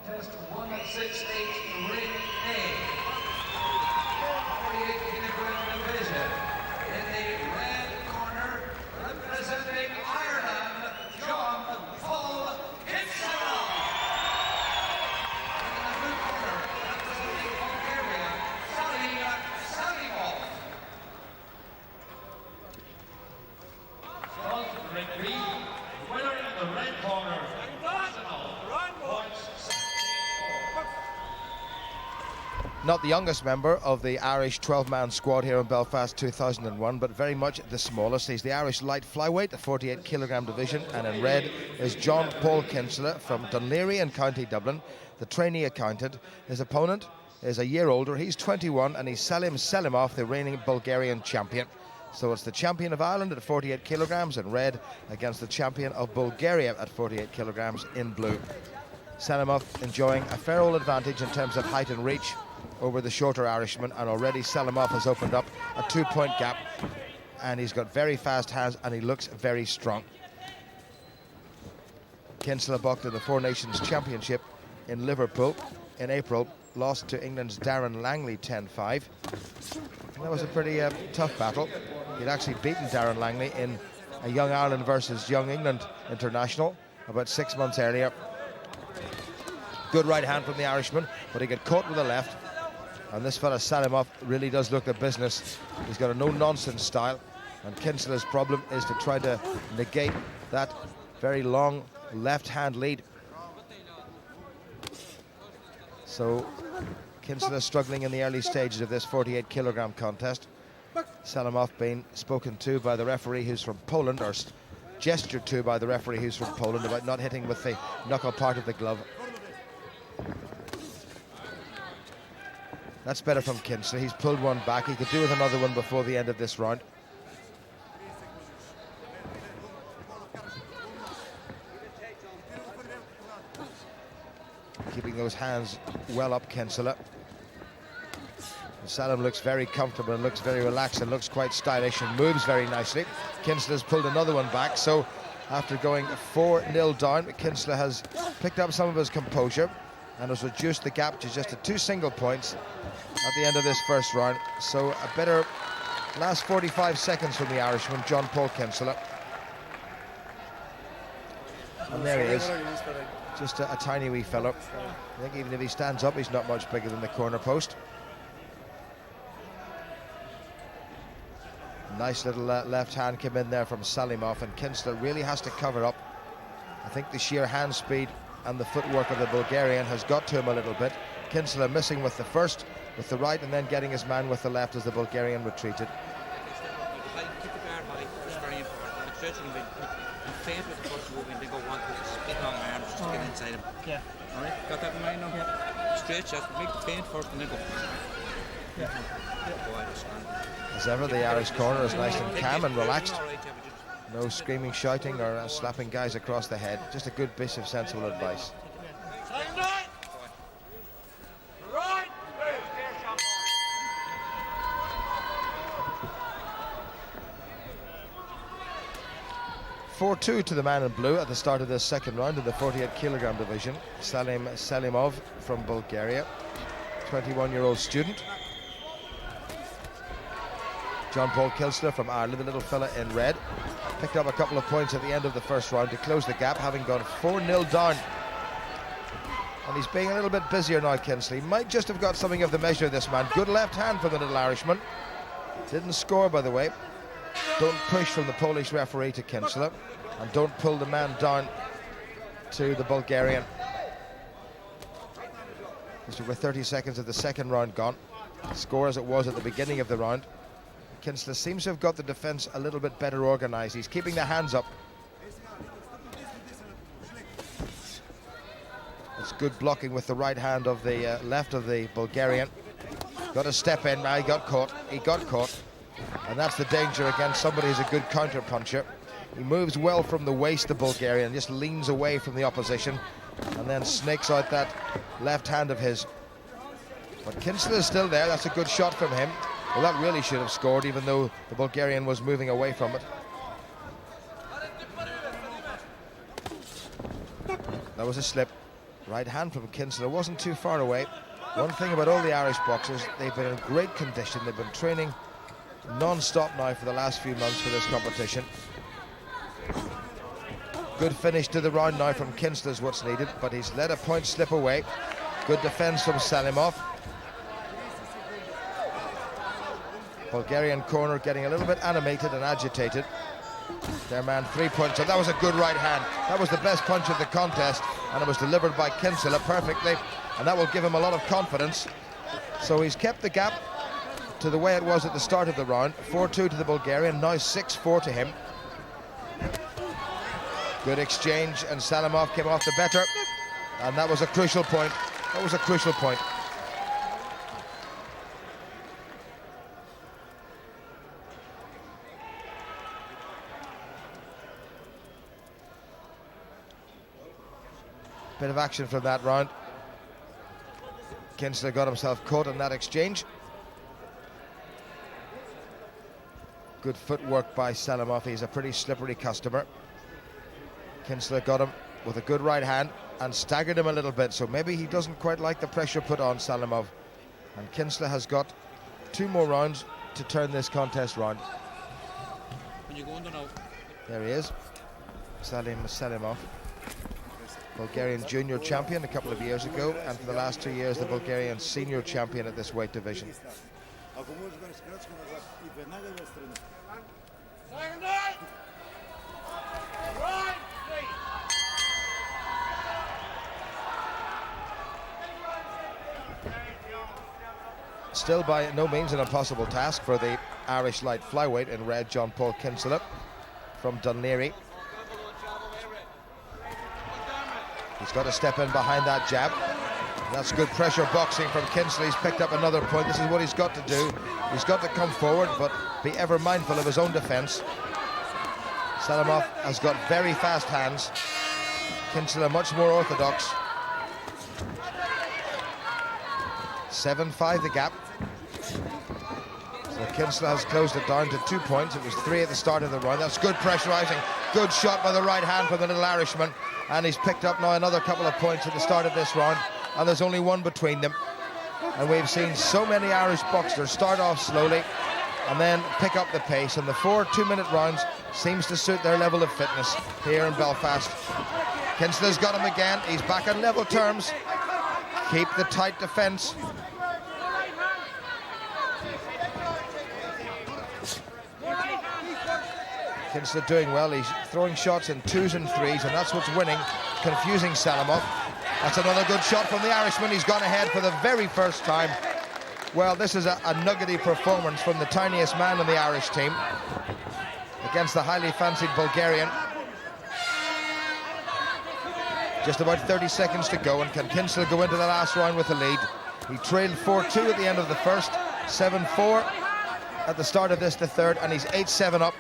Contest 168, Ring A. 48 kilogram division. In the red corner, representing Ireland, John Paul Kinsella. In the blue corner, representing Bulgaria, Salim Salimov. From Ring B, the winner in the red corner, not the youngest member of the Irish 12-man squad here in Belfast 2001, but very much the smallest. He's the Irish light flyweight, the 48 kilogram division, and in red is John Paul Kinsella from Dunleary in County Dublin, the trainee accountant. His opponent is a year older, he's 21, and he's Salim Salimov, the reigning Bulgarian champion. So it's the champion of Ireland at 48 kilograms in red against the champion of Bulgaria at 48 kilograms in blue. Salimov enjoying a fair old advantage in terms of height and reach over the shorter Irishman, and already Salimov has opened up a 2-point gap, and he's got very fast hands and he looks very strong. Kinsella boxed in the Four Nations Championship in Liverpool in April, lost to England's Darren Langley 10-5. And that was a pretty tough battle. He'd actually beaten Darren Langley in a Young Ireland versus Young England international about 6 months earlier. Good right hand from the Irishman, but he got caught with the left. And this fella Salimov really does look at business. He's got a no-nonsense style, and Kinsella's problem is to try to negate that very long left-hand lead. So Kinsella struggling in the early stages of this 48 kilogram contest. Salimov being spoken to by the referee who's from Poland, or gestured to by the referee who's from Poland, about not hitting with the knuckle part of the glove. That's better from Kinsella. He's pulled one back. He could do with another one before the end of this round. Keeping those hands well up, Kinsella. Salim looks very comfortable and looks very relaxed and looks quite stylish and moves very nicely. Kinsella's pulled another one back, so after going 4-0 down, Kinsella has picked up some of his composure and has reduced the gap to just 2 single points at the end of this first round. So a better last 45 seconds from the Irishman, John Paul Kinsella. And there he is, just a tiny wee fellow. I think even if he stands up, he's not much bigger than the corner post. Nice little left hand came in there from Salimov, and Kinsella really has to cover up. I think the sheer hand speed and the footwork of the Bulgarian has got to him a little bit. Kinsella missing with the first, with the right, and then getting his man with the left as the Bulgarian retreated. Keep the guard high, it's very important. Stretching a bit, and faint with the first movement, they go one with his big long arms just to get inside him. Yeah. Alright, got that in mind now? Yeah. Stretch out, make the faint first and then go. Yeah. As ever, the Irish corner is nice and calm and relaxed. No screaming, shouting, or slapping guys across the head. Just a good piece of sensible advice. Right. 4-2 to the man in blue at the start of this second round in the 48 kilogram division. Salim Salimov from Bulgaria, 21-year-old student. John Paul Kinsella from Ireland, the little fella in red, picked up a couple of points at the end of the first round to close the gap, having gone 4-0 down. And he's being a little bit busier now, Kinsella. He might just have got something of the measure of this man. Good left hand from the little Irishman. Didn't score, by the way. Don't push from the Polish referee to Kinsella, and don't pull the man down to the Bulgarian. Just over 30 seconds of the second round gone. Score as it was at the beginning of the round. Kinsella seems to have got the defense a little bit better organized. He's keeping the hands up. It's good blocking with the right hand of the left of the Bulgarian. Got to step in. Now he got caught. And that's the danger against somebody who's a good counter puncher. He moves well from the waist, the Bulgarian, just leans away from the opposition and then snakes out that left hand of his. But Kinsella is still there. That's a good shot from him. Well, that really should have scored, even though the Bulgarian was moving away from it. That was a slip. Right hand from Kinsella wasn't too far away. One thing about all the Irish boxers, they've been in great condition. They've been training non-stop now for the last few months for this competition. Good finish to the round now from Kinsella is what's needed, but he's let a point slip away. Good defense from Salimov. Bulgarian corner getting a little bit animated and agitated. Their man 3 points, and that was a good right hand. That was the best punch of the contest, and it was delivered by Kinsella perfectly, and that will give him a lot of confidence. So he's kept the gap to the way it was at the start of the round. 4-2 to the Bulgarian, now 6-4 to him. Good exchange, and Salimov came off the better, and that was a crucial point. That was a crucial point. Bit of action from that round. Kinsella got himself caught in that exchange. Good footwork by Salimov. He's a pretty slippery customer. Kinsella got him with a good right hand and staggered him a little bit, so maybe he doesn't quite like the pressure put on Salimov. And Kinsella has got 2 more rounds to turn this contest round. When you go under now. There he is, Salim Salimov. Bulgarian junior champion a couple of years ago, and for the last 2 years the Bulgarian senior champion at this weight division. Still by no means an impossible task for the Irish light flyweight in red, John Paul Kinsella from Dunleary. He's got to step in behind that jab. That's good pressure boxing from Kinsella. He's picked up another point. This is what he's got to do. He's got to come forward, but be ever mindful of his own defense. Salimov has got very fast hands. Kinsella much more orthodox. 7-5 the gap. So Kinsella has closed it down to 2 points. It was 3 at the start of the round. That's good pressurizing. Good shot by the right hand from the little Irishman. And he's picked up now another couple of points at the start of this round. And there's only 1 between them. And we've seen so many Irish boxers start off slowly and then pick up the pace. And the 4 2-minute rounds seems to suit their level of fitness here in Belfast. Kinsella's got him again. He's back on level terms. Keep the tight defense. Kinsella doing well. He's throwing shots in 2s and 3s, and that's what's winning, confusing Salimov. That's another good shot from the Irishman. He's gone ahead for the very first time. Well, this is a nuggety performance from the tiniest man in the Irish team against the highly fancied Bulgarian. Just about 30 seconds to go, and can Kinsella go into the last round with a lead? He trailed 4-2 at the end of the first, 7-4 at the start of this, the third, and he's 8-7 up.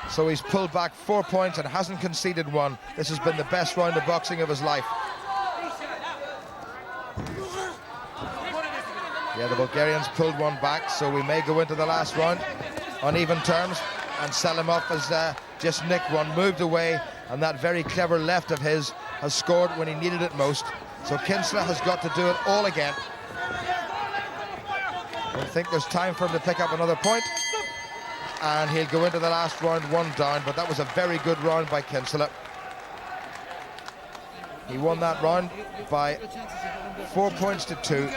So he's pulled back 4 points and hasn't conceded 1. This has been the best round of boxing of his life. Yeah, the Bulgarians pulled 1 back, so we may go into the last round on even terms. And Salimov has just nicked 1, moved away, and that very clever left of his has scored when he needed it most. So Kinsella has got to do it all again. I don't think there's time for him to pick up another point. And he'll go into the last round 1 down, but that was a very good round by Kinsella. He won that round by 4 points to 2.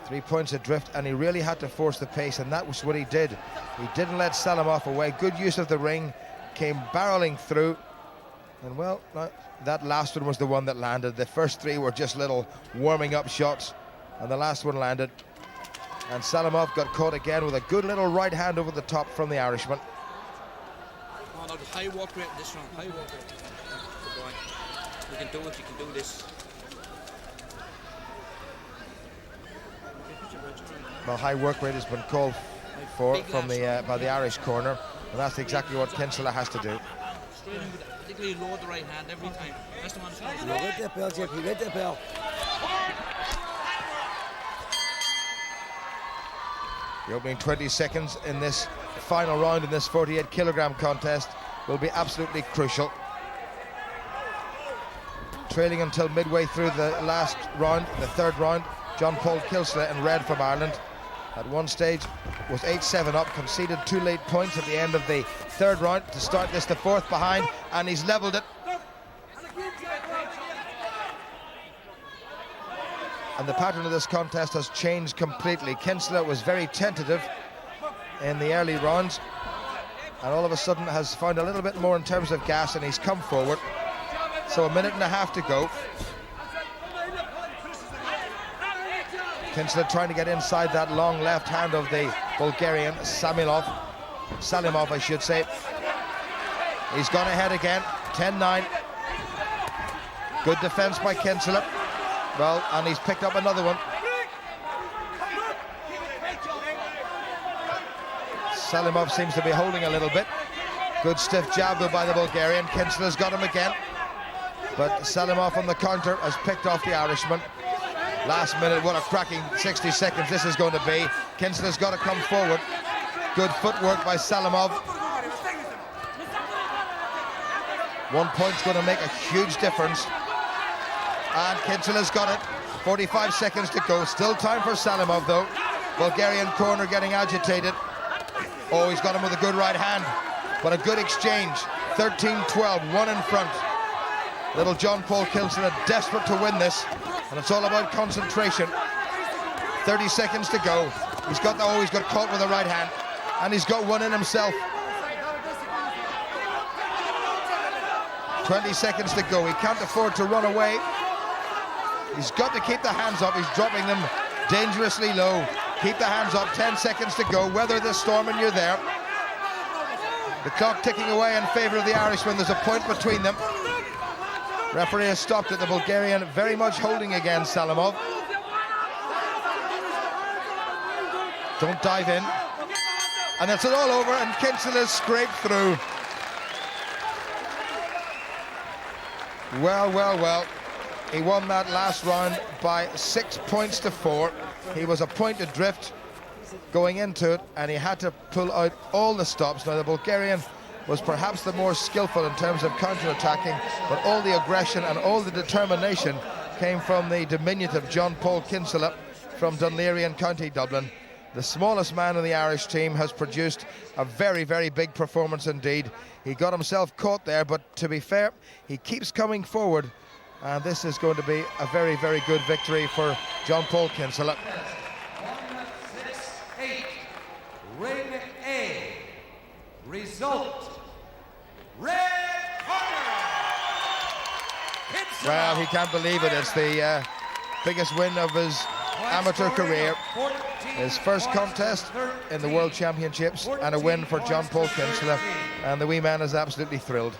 3 points adrift, and he really had to force the pace, and that was what he did. He didn't let Salimov away. Good use of the ring, came barreling through, and well, that last one was the one that landed. The first 3 were just little warming up shots, and the last one landed. And Salimov got caught again with a good little right hand over the top from the Irishman. Oh, no, the high work rate in this round, high work rate. Good boy. You can do it, you can do this. Well, high work rate has been called for from by the Irish corner, and that's exactly what Kinsella has to do. Straight in with, particularly lower the right hand every time. That's the one that's You read the bell, Jeff, you read the bell. The opening 20 seconds in this final round in this 48 kilogram contest will be absolutely crucial. Trailing until midway through the last round, the third round, John Paul Kinsella in red from Ireland. At one stage was 8-7 up, conceded 2 late points at the end of the third round to start this, the fourth behind, and he's levelled it. And the pattern of this contest has changed completely. Kinsella was very tentative in the early rounds, and all of a sudden has found a little bit more in terms of gas, and he's come forward. So 1.5 minutes to go. Kinsella trying to get inside that long left hand of the Bulgarian, Salimov, I should say. He's gone ahead again, 10-9. Good defense by Kinsella. Well, and he's picked up another one. Salimov seems to be holding a little bit. Good stiff jab though by the Bulgarian. Kinsella's got him again. But Salimov on the counter has picked off the Irishman. Last minute, what a cracking 60 seconds this is going to be. Kinsella's got to come forward. Good footwork by Salimov. 1 point's going to make a huge difference. And Kinsella's got it. 45 seconds to go. Still time for Salimov though. Bulgarian corner getting agitated. Oh, he's got him with a good right hand. But a good exchange. 13-12, one in front. Little John Paul Kinsella desperate to win this. And it's all about concentration. 30 seconds to go. He's got caught with the right hand. And he's got one in himself. 20 seconds to go. He can't afford to run away. He's got to keep the hands up. He's dropping them dangerously low. Keep the hands up. 10 seconds to go. Weather the storm and you're there. The clock ticking away in favour of the Irishman. There's a point between them. Referee has stopped it. The Bulgarian very much holding against Salimov. Don't dive in. And that's it all over, and Kinsella scraped through. Well, well, well. He won that last round by 6 points to 4. He was a point adrift going into it, and he had to pull out all the stops. Now, the Bulgarian was perhaps the more skillful in terms of counter-attacking, but all the aggression and all the determination came from the diminutive John Paul Kinsella from Dunleary in County Dublin. The smallest man in the Irish team has produced a very, very big performance indeed. He got himself caught there, but to be fair, he keeps coming forward, and this is going to be a very, very good victory for John Paul Kinsella. 1-6-8, Ring A. Result, red corner. Kinsella. Well, he can't believe it. It's the biggest win of his amateur career. His first contest in the World Championships and a win for John Paul Kinsella. And the wee man is absolutely thrilled.